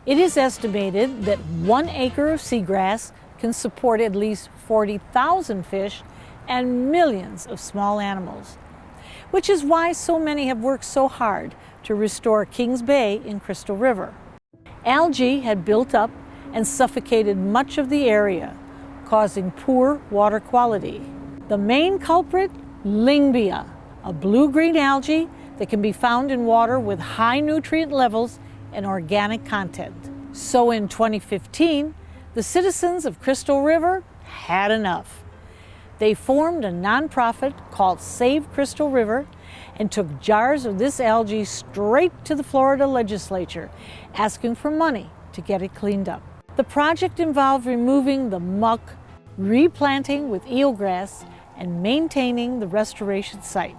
It is estimated that 1 acre of seagrass can support at least 40,000 fish and millions of small animals, which is why so many have worked so hard to restore Kings Bay in Crystal River. Algae had built up and suffocated much of the area, causing poor water quality. The main culprit, Lingbia, a blue-green algae that can be found in water with high nutrient levels and organic content. So in 2015, the citizens of Crystal River had enough. They formed a nonprofit called Save Crystal River and took jars of this algae straight to the Florida legislature, asking for money to get it cleaned up. The project involved removing the muck, replanting with eelgrass, and maintaining the restoration site.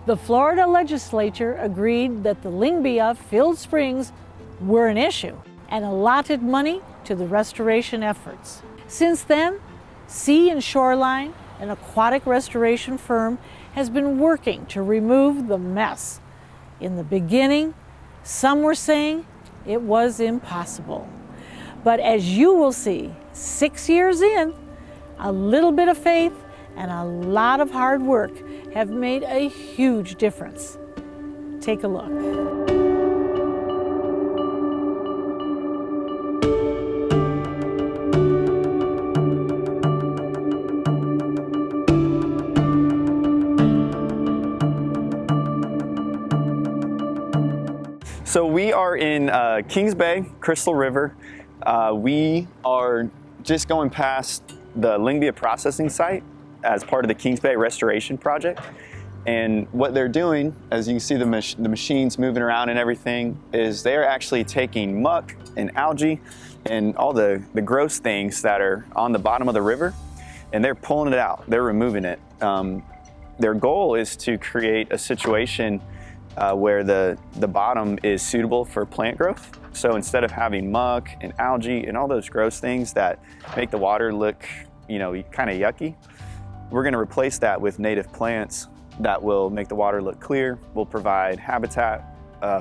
The Florida legislature agreed that the Lingbia-filled springs were an issue and allotted money to the restoration efforts. Since then, Sea and Shoreline, an aquatic restoration firm, has been working to remove the mess. In the beginning, some were saying it was impossible. But as you will see, 6 years in, a little bit of faith and a lot of hard work have made a huge difference. Take a look. So we are in Kings Bay, Crystal River. We are just going past the Lingbia processing site as part of the Kings Bay restoration project. And what they're doing, as you can see the machines moving around and everything, is they're actually taking muck and algae and all the gross things that are on the bottom of the river, and they're pulling it out, they're removing it. Their goal is to create a situation where the bottom is suitable for plant growth. So instead of having muck and algae and all those gross things that make the water look, kind of yucky, we're going to replace that with native plants that will make the water look clear, will provide habitat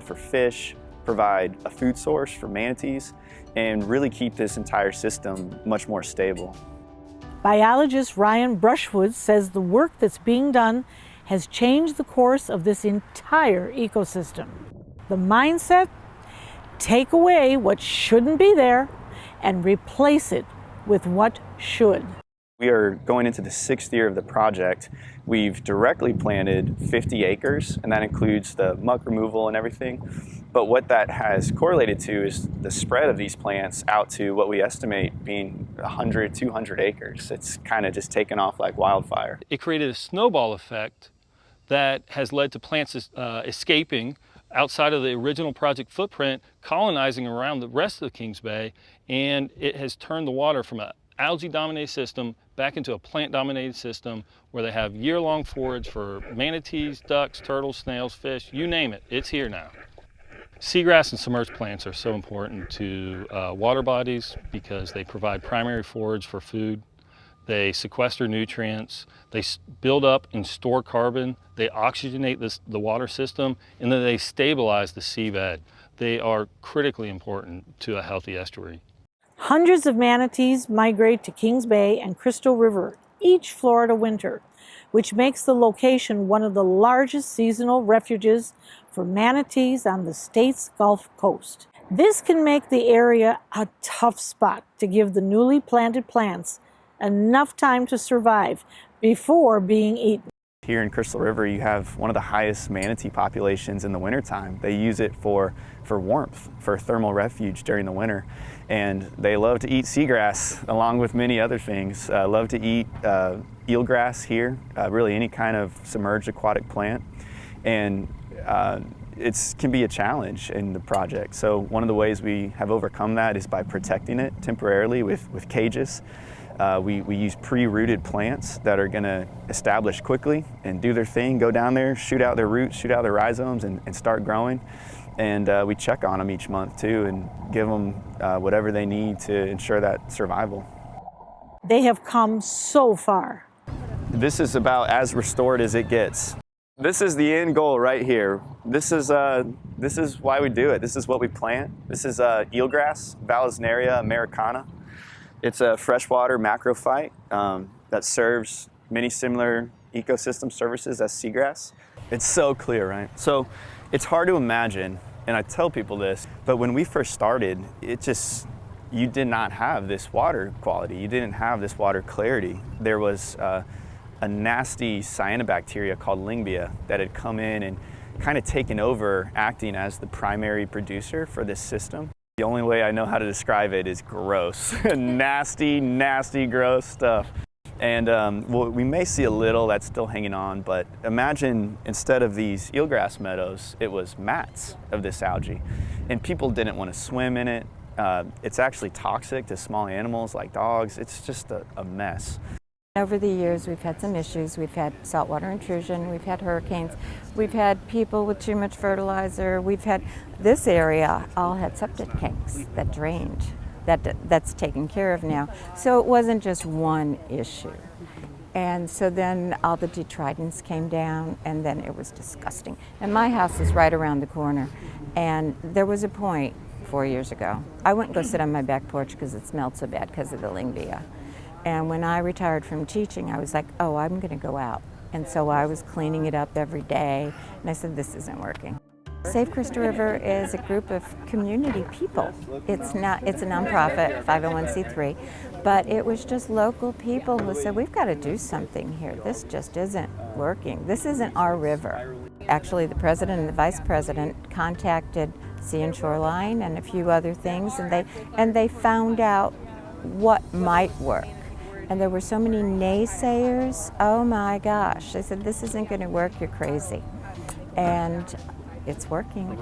for fish, provide a food source for manatees, and really keep this entire system much more stable. Biologist Ryan Brushwood says the work that's being done has changed the course of this entire ecosystem. The mindset: take away what shouldn't be there and replace it with what should. We are going into the 6th year of the project. We've directly planted 50 acres, and that includes the muck removal and everything. But what that has correlated to is the spread of these plants out to what we estimate being 100, 200 acres. It's kind of just taken off like wildfire. It created a snowball effect that has led to plants escaping outside of the original project footprint, colonizing around the rest of the Kings Bay, and it has turned the water from an algae-dominated system back into a plant-dominated system where they have year-long forage for manatees, ducks, turtles, snails, fish, you name it, it's here now. Seagrass and submerged plants are so important to water bodies because they provide primary forage for food. They sequester nutrients, they build up and store carbon, they oxygenate the water system, and then they stabilize the seabed. They are critically important to a healthy estuary. Hundreds of manatees migrate to Kings Bay and Crystal River each Florida winter, which makes the location one of the largest seasonal refuges for manatees on the state's Gulf Coast. This can make the area a tough spot to give the newly planted plants enough time to survive before being eaten. Here in Crystal River, you have one of the highest manatee populations in the wintertime. They use it for warmth, for thermal refuge during the winter. And they love to eat seagrass, along with many other things. Love to eat eelgrass here, really any kind of submerged aquatic plant. And it can be a challenge in the project. So one of the ways we have overcome that is by protecting it temporarily with cages. We use pre-rooted plants that are going to establish quickly and do their thing, go down there, shoot out their roots, shoot out their rhizomes, and start growing. And we check on them each month too and give them whatever they need to ensure that survival. They have come so far. This is about as restored as it gets. This is the end goal right here. This is why we do it. This is what we plant. This is eelgrass, Vallisneria americana. It's a freshwater macrophyte that serves many similar ecosystem services as seagrass. It's so clear, right? So it's hard to imagine, and I tell people this, but when we first started, you did not have this water quality. You didn't have this water clarity. There was a nasty cyanobacteria called Lingbia that had come in and kind of taken over, acting as the primary producer for this system. The only way I know how to describe it is gross. Nasty, nasty, gross stuff. And well, we may see a little that's still hanging on, but imagine instead of these eelgrass meadows, it was mats of this algae. And people didn't want to swim in it. It's actually toxic to small animals like dogs. It's just a mess. Over the years, we've had some issues. We've had saltwater intrusion, we've had hurricanes, we've had people with too much fertilizer, we've had, this area all had septic tanks that drained. That's taken care of now. So it wasn't just one issue. And so then all the detritus came down, and then it was disgusting. And my house is right around the corner. And there was a point 4 years ago, I wouldn't go sit on my back porch because it smelled so bad because of the Lingbia. And when I retired from teaching, I was like, oh, I'm going to go out. And so I was cleaning it up every day. And I said, this isn't working. Save Crystal River is a group of community people. It's a nonprofit, 501c3, but it was just local people who said, we've got to do something here. This just isn't working. This isn't our river. Actually, the president and the vice president contacted Shoreline and a few other things, and they found out what might work. And there were so many naysayers. Oh my gosh. They said, this isn't going to work, you're crazy. And it's working.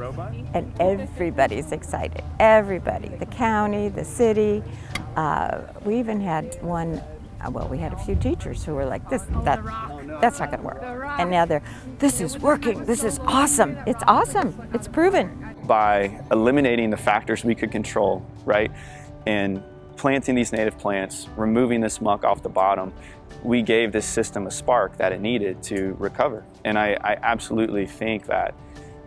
And everybody's excited. Everybody. The county, the city. We even had one, we had a few teachers who were like, that's not going to work. And now this is working. This is awesome. It's awesome. It's proven. By eliminating the factors we could control, right? And planting these native plants, removing this muck off the bottom, we gave this system a spark that it needed to recover. And I absolutely think that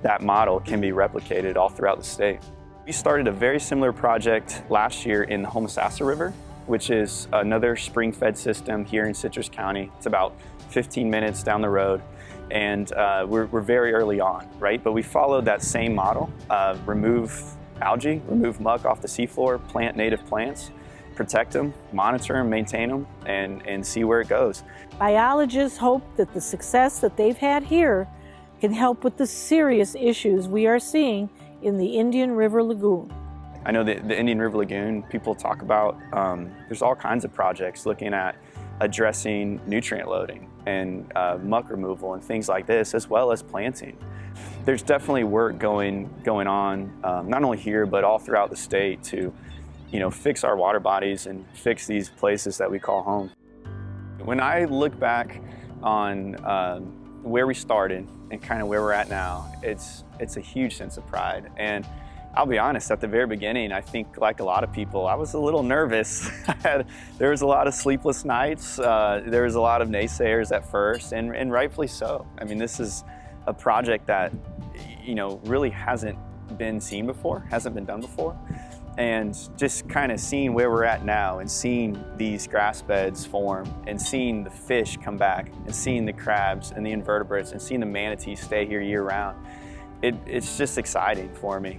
that model can be replicated all throughout the state. We started a very similar project last year in the Homosassa River, which is another spring-fed system here in Citrus County. It's about 15 minutes down the road. And we're very early on, right? But we followed that same model, remove algae, remove muck off the seafloor, plant native plants, protect them, monitor them, maintain them, and see where it goes. Biologists hope that the success that they've had here can help with the serious issues we are seeing in the Indian River Lagoon. I know that the Indian River Lagoon, people talk about, there's all kinds of projects looking at addressing nutrient loading and muck removal and things like this, as well as planting. There's definitely work going on, not only here, but all throughout the state to fix our water bodies and fix these places that we call home. When I look back on where we started and kind of where we're at now, it's a huge sense of pride. And I'll be honest, at the very beginning, I think like a lot of people, I was a little nervous. There was a lot of sleepless nights. There was a lot of naysayers at first, and rightfully so. I mean, this is a project that, really hasn't been seen before, hasn't been done before. And just kind of seeing where we're at now and seeing these grass beds form and seeing the fish come back and seeing the crabs and the invertebrates and seeing the manatees stay here year round, it's just exciting for me.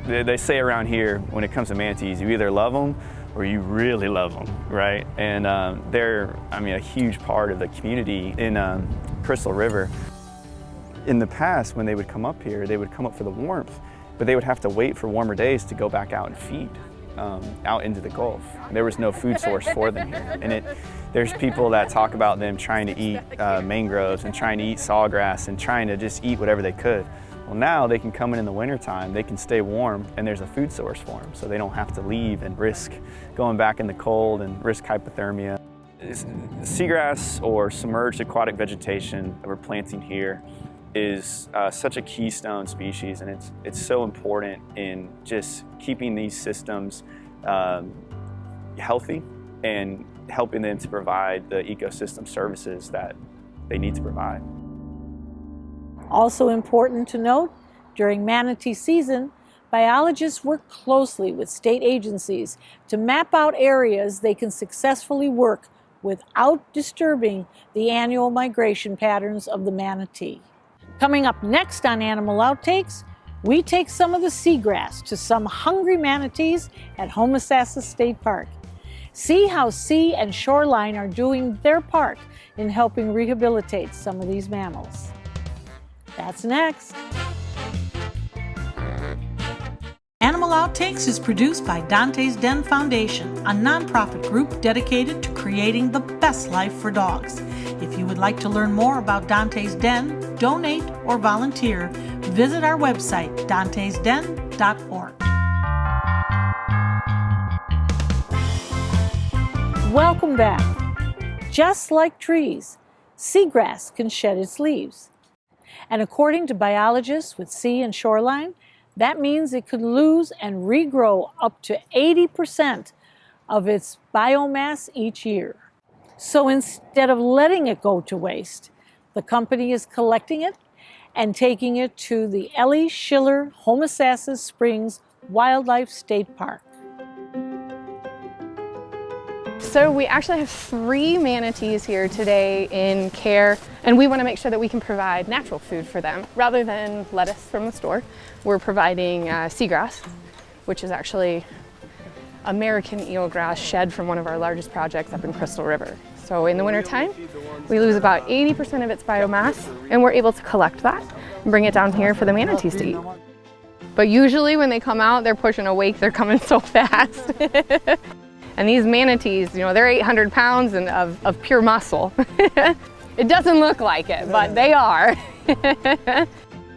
They say around here, when it comes to manatees, you either love them or you really love them, right? And they're, a huge part of the community in Crystal River. In the past, when they would come up here, they would come up for the warmth, but they would have to wait for warmer days to go back out and feed out into the Gulf. There was no food source for them here. And there's people that talk about them trying to eat mangroves and trying to eat sawgrass and trying to just eat whatever they could. Well, now they can come in the wintertime, they can stay warm, and there's a food source for them, so they don't have to leave and risk going back in the cold and risk hypothermia. Seagrass or submerged aquatic vegetation that we're planting here is such a keystone species, and it's so important in just keeping these systems healthy and helping them to provide the ecosystem services that they need to provide. Also important to note, during manatee season, biologists work closely with state agencies to map out areas they can successfully work without disturbing the annual migration patterns of the manatee. Coming up next on Animal Outtakes, we take some of the seagrass to some hungry manatees at Homosassa State Park. See how Sea and Shoreline are doing their part in helping rehabilitate some of these mammals. That's next. Animal Outtakes is produced by Dante's Den Foundation, a nonprofit group dedicated to creating the best life for dogs. If you would like to learn more about Dante's Den, donate, or volunteer, visit our website, dantesden.org. Welcome back. Just like trees, seagrass can shed its leaves. And according to biologists with Sea and Shoreline, that means it could lose and regrow up to 80% of its biomass each year. So instead of letting it go to waste, the company is collecting it and taking it to the Ellie Schiller Homosassa Springs Wildlife State Park. So we actually have 3 manatees here today in care, and we want to make sure that we can provide natural food for them. Rather than lettuce from the store, we're providing seagrass, which is actually American eelgrass shed from one of our largest projects up in Crystal River. So in the wintertime, we lose about 80% of its biomass, and we're able to collect that and bring it down here for the manatees to eat. But usually when they come out, they're pushing a wake, they're coming so fast. And these manatees, you know, they're 800 pounds and of pure muscle. It doesn't look like it, but they are.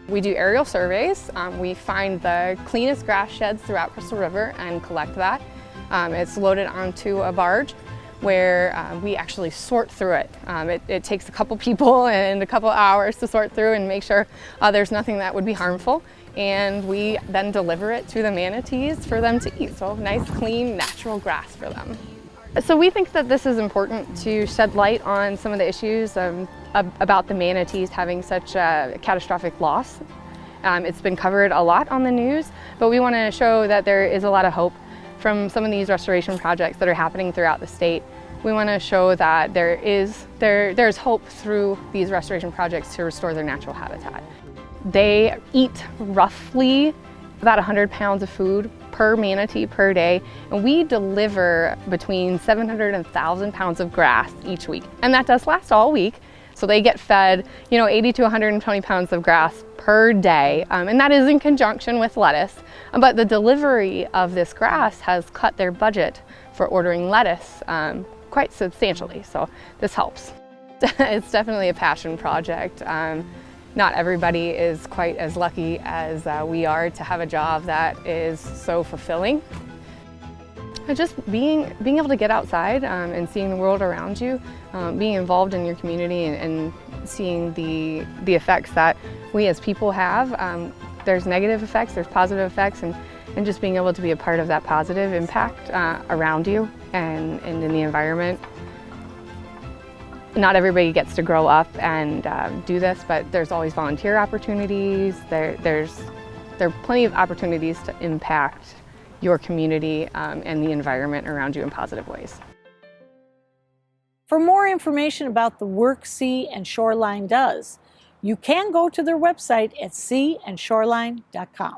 We do aerial surveys. We find the cleanest grass sheds throughout Crystal River and collect that. It's loaded onto a barge where we actually sort through it. It takes a couple people and a couple hours to sort through and make sure there's nothing that would be harmful. And we then deliver it to the manatees for them to eat. So nice, clean, natural grass for them. So we think that this is important to shed light on some of the issues about the manatees having such a catastrophic loss. It's been covered a lot on the news, but we want to show that there is a lot of hope from some of these restoration projects that are happening throughout the state. We want to show that there's hope through these restoration projects to restore their natural habitat. They eat roughly about 100 pounds of food per manatee per day, and we deliver between 700 and 1,000 pounds of grass each week. And that does last all week, so they get fed, 80 to 120 pounds of grass per day, and that is in conjunction with lettuce. But the delivery of this grass has cut their budget for ordering lettuce quite substantially, so this helps. It's definitely a passion project. Not everybody is quite as lucky as we are to have a job that is so fulfilling. And just being able to get outside and seeing the world around you, being involved in your community and seeing the effects that we as people have. There's negative effects, there's positive effects, and just being able to be a part of that positive impact around you and in the environment. Not everybody gets to grow up and do this, but there's always volunteer opportunities. There are plenty of opportunities to impact your community and the environment around you in positive ways. For more information about the work Sea and Shoreline does, you can go to their website at seaandshoreline.com.